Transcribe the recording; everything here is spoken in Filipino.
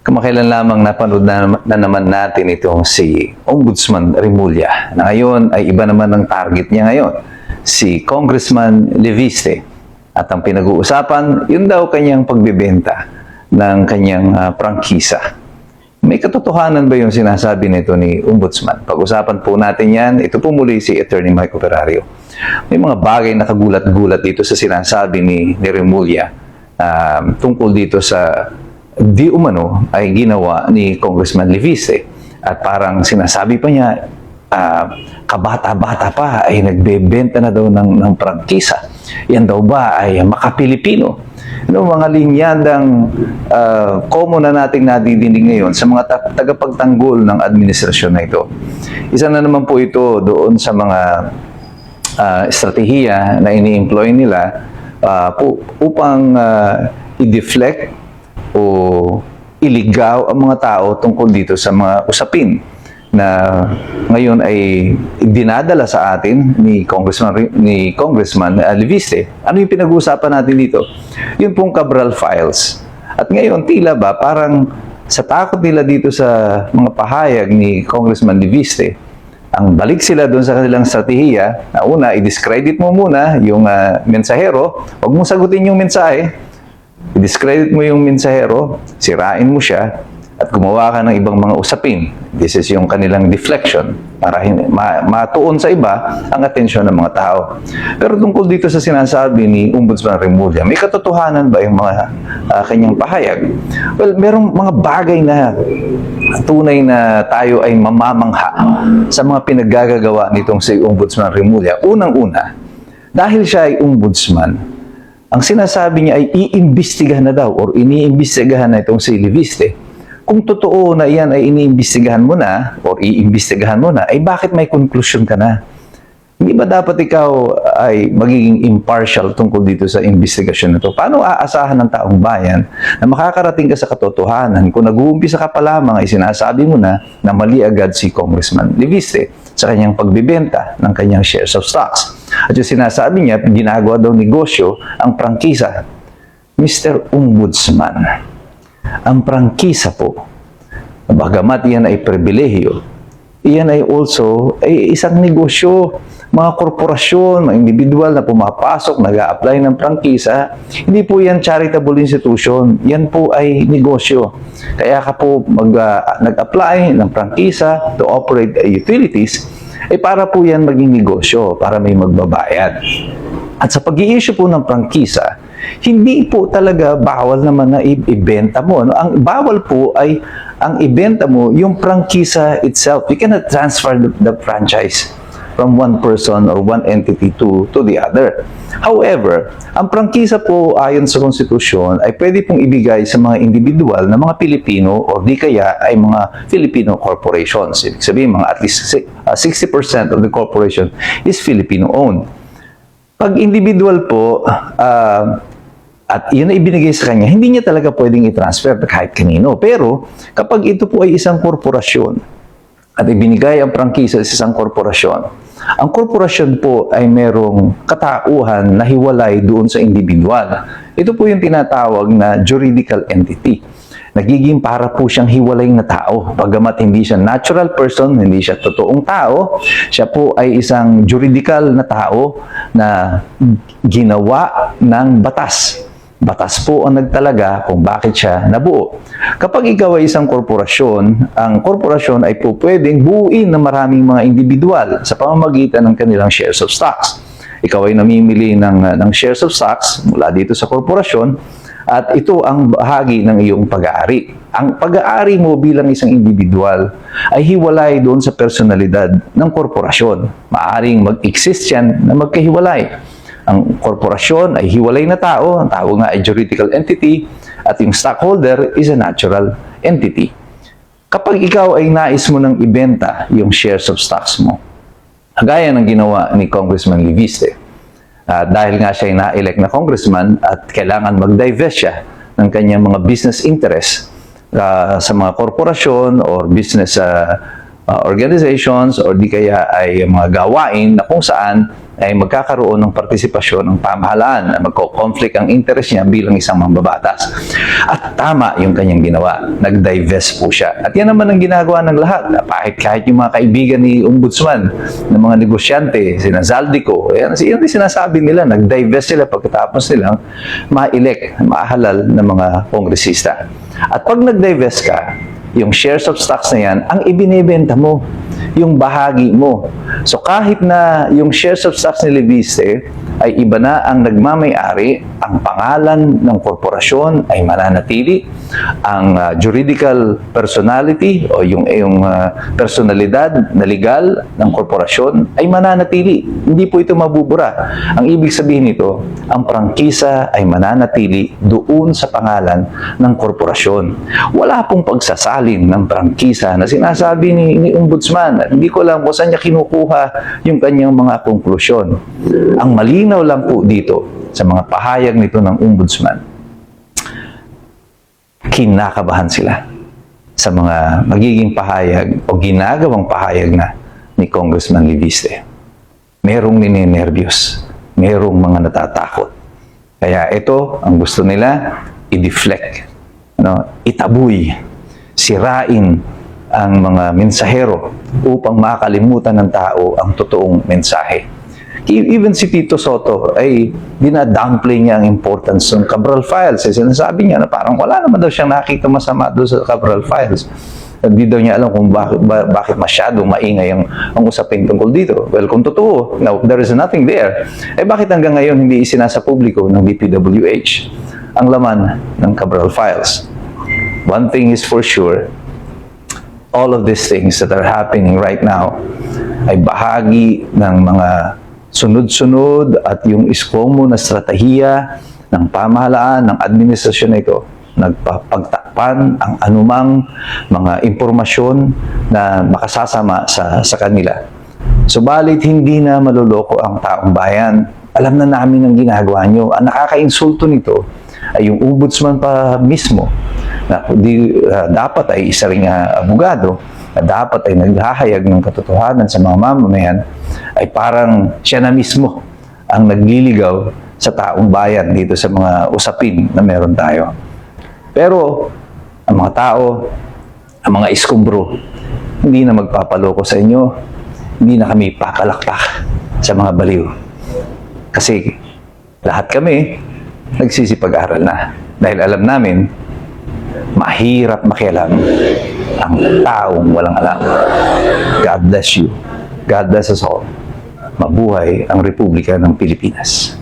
Kamakailan lamang napanood na naman natin itong si Ombudsman Remulla na ngayon ay iba naman ang target niya ngayon, si Congressman Leviste. At ang pinag-uusapan, yun daw kanyang pagbebenta ng kanyang prangkisa. May katotohanan ba yung sinasabi nito ni Ombudsman? Pag-usapan po natin yan. Ito po muli si Attorney Mike Operario. May mga bagay na kagulat-gulat dito sa sinasabi ni Remulla tungkol dito sa di umano ay ginawa ni Congressman Leviste. At parang sinasabi pa niya, kabata-bata pa ay nagbebenta na daw ng prangkisa. Yan daw ba ay maka-Pilipino? Mga linyadang common na nating nadidinig ngayon sa mga tagapagtanggol ng administrasyon na ito. Isa na naman po ito doon sa mga estratehiya na ini-employ nila upang i-deflect o iligaw ang mga tao tungkol dito sa mga usapin na ngayon ay dinadala sa atin ni Congressman Leviste. Ano yung pinag-uusapan natin dito? Yun pong Cabral Files. At ngayon, tila ba, parang sa takot nila dito sa mga pahayag ni Congressman Leviste, ang balik sila doon sa kanilang strategiya na una, i-discredit mo muna yung mensahero, huwag mong sagutin yung mensahe, i-discredit mo yung mensahero, sirain mo siya, at gumawa ka ng ibang mga usapin. This is yung kanilang deflection para matuon sa iba ang atensyon ng mga tao. Pero tungkol dito sa sinasabi ni Ombudsman Remulla, may katotohanan ba yung mga kanyang pahayag? Well, merong mga bagay na tunay na tayo ay mamamangha sa mga pinaggagawa nitong si Ombudsman Remulla. Unang-una, dahil siya ay ombudsman, ang sinasabi niya ay iimbestigahan na daw or iniimbestigahan na itong si Leviste. Kung totoo na iyan ay iniimbestigahan mo na or iimbestigahan mo na, ay bakit may conclusion ka na? Hindi ba dapat ikaw ay magiging impartial tungkol dito sa investigasyon na ito? Paano aasahan ng taong bayan na makakarating ka sa katotohanan kung nag-uumpisa ka pa lamang ay sinasabi mo na mali agad si Congressman Leviste sa kanyang pagbibenta ng kanyang shares of stocks? At yung sinasabi niya, ginagawa daw negosyo ang prangkisa. Mr. Ombudsman, ang prangkisa po, bagamat iyan ay pribilehiyo, iyan ay also ay isang negosyo. Mga korporasyon, mga individual na pumapasok, nag-a-apply ng prangkisa, hindi po yan charitable institution. Yan po ay negosyo. Kaya ka po nag-apply ng prangkisa to operate utilities, ay para po yan maging negosyo, para may magbabayad. At sa pag-i-issue po ng prangkisa, hindi po talaga bawal naman na ibenta mo. Ang bawal po ay ang ibenta mo yung prangkisa itself. You cannot transfer the franchise from one person or one entity to the other. However, ang prangkisa po ayon sa konstitusyon ay pwede pong ibigay sa mga individual na mga Pilipino o di kaya ay mga Filipino corporations. Ibig sabihin, mga at least 60% of the corporation is Filipino-owned. Pag individual po, at yun ay ibinigay sa kanya, hindi niya talaga pwedeng i-transfer kahit kanino. Pero kapag ito po ay isang korporasyon at ibinigay ang prangkisa sa isang korporasyon, ang korporasyon po ay merong katauhan na hiwalay doon sa individual. Ito po yung tinatawag na juridical entity. Nagiging para po siyang hiwalay na tao. Bagamat hindi siya natural person, hindi siya totoong tao, siya po ay isang juridical na tao na ginawa ng batas. Batas po ang nagtalaga kung bakit siya nabuo. Kapag ikaw ay isang korporasyon, ang korporasyon ay po pwedeng buuin ng maraming mga individual sa pamamagitan ng kanilang shares of stocks. Ikaw ay namimili ng shares of stocks mula dito sa korporasyon at ito ang bahagi ng iyong pag-aari. Ang pag-aari mo bilang isang individual ay hiwalay doon sa personalidad ng korporasyon. Maaring mag-exist yan na magkahiwalay. Ang korporasyon ay hiwalay na tao, ang tao nga ay juridical entity, at yung stockholder is a natural entity. Kapag ikaw ay nais mo nang ibenta yung shares of stocks mo, gaya ng ginawa ni Congressman Leviste, dahil nga siya ay na-elect na congressman at kailangan mag-divest siya ng kanyang mga business interests sa mga korporasyon or business organizations or di kaya ay mga gawain na kung saan ay magkakaroon ng partisipasyon ng pamahalaan na magko-conflict ang interest niya bilang isang mambabatas. At tama yung kanyang ginawa. Nag-divest po siya. At yan naman ang ginagawa ng lahat. Kahit yung mga kaibigan ni Ombudsman, ng mga negosyante, sina Zaldico, yan yung sinasabi nila, nag-divest sila pagkatapos nilang ma-elect, mahalal na mga kongresista. At pag nag-divest ka, yung shares of stocks na yan, ang ibinebenta mo, yung bahagi mo. So kahit na yung shares of stocks ni Leviste ay iba na ang nagmamay-ari, ang pangalan ng korporasyon ay mananatili, ang juridical personality o yung personalidad na legal ng korporasyon ay mananatili. Hindi po ito mabubura. Ang ibig sabihin nito, ang prangkisa ay mananatili doon sa pangalan ng korporasyon. Wala pong pagsasalin ng prangkisa na sinasabi ni Ombudsman. Hindi ko alam kung saan niya kinukuha yung kanyang mga konklusyon. Ang malinaw lang po dito sa mga pahayag nito ng Ombudsman, kinakabahan sila sa mga magiging pahayag o ginagawang pahayag na ni Congressman Leviste. Merong ninenervyos, merong mga natatakot. Kaya ito, ang gusto nila, i-deflect, itaboy, sirain ang mga mensahero upang makalimutan ng tao ang totoong mensahe. Even si Tito Soto ay dinadownplay niya ang importance ng Cabral Files. Sinasabi niya na parang wala naman daw siyang nakita masama doon sa Cabral Files. Hindi daw niya alam kung bakit masyadong maingay ang usapin tungkol dito. Well, kung totoo, now, there is nothing there, bakit hanggang ngayon hindi isinasa publiko ng DPWH ang laman ng Cabral Files? One thing is for sure, all of these things that are happening right now ay bahagi ng mga sunod-sunod at yung iskomo na estratehiya ng pamahalaan, ng administrasyon na ito, nagpapagtakpan ang anumang mga impormasyon na makasasama sa kanila. Subalit hindi na maluloko ang taong bayan. Alam na namin ang ginagawa nyo. Ang nakaka-insulto nito ay yung Ombudsman pa mismo na dapat ay isa ring abogado, na dapat ay naghahayag ng katotohanan sa mga mamamayan, ay parang siya na mismo ang nagliligaw sa taong bayan dito sa mga usapin na meron tayo. Pero ang mga tao, ang mga iskumbro, hindi na magpapaloko sa inyo, hindi na kami papalakpak sa mga baliw. Kasi lahat kami nagsisipag-aral na. Dahil alam namin, mahirap makialam ang taong walang alam. God bless you. God bless us all. Mabuhay ang Republika ng Pilipinas.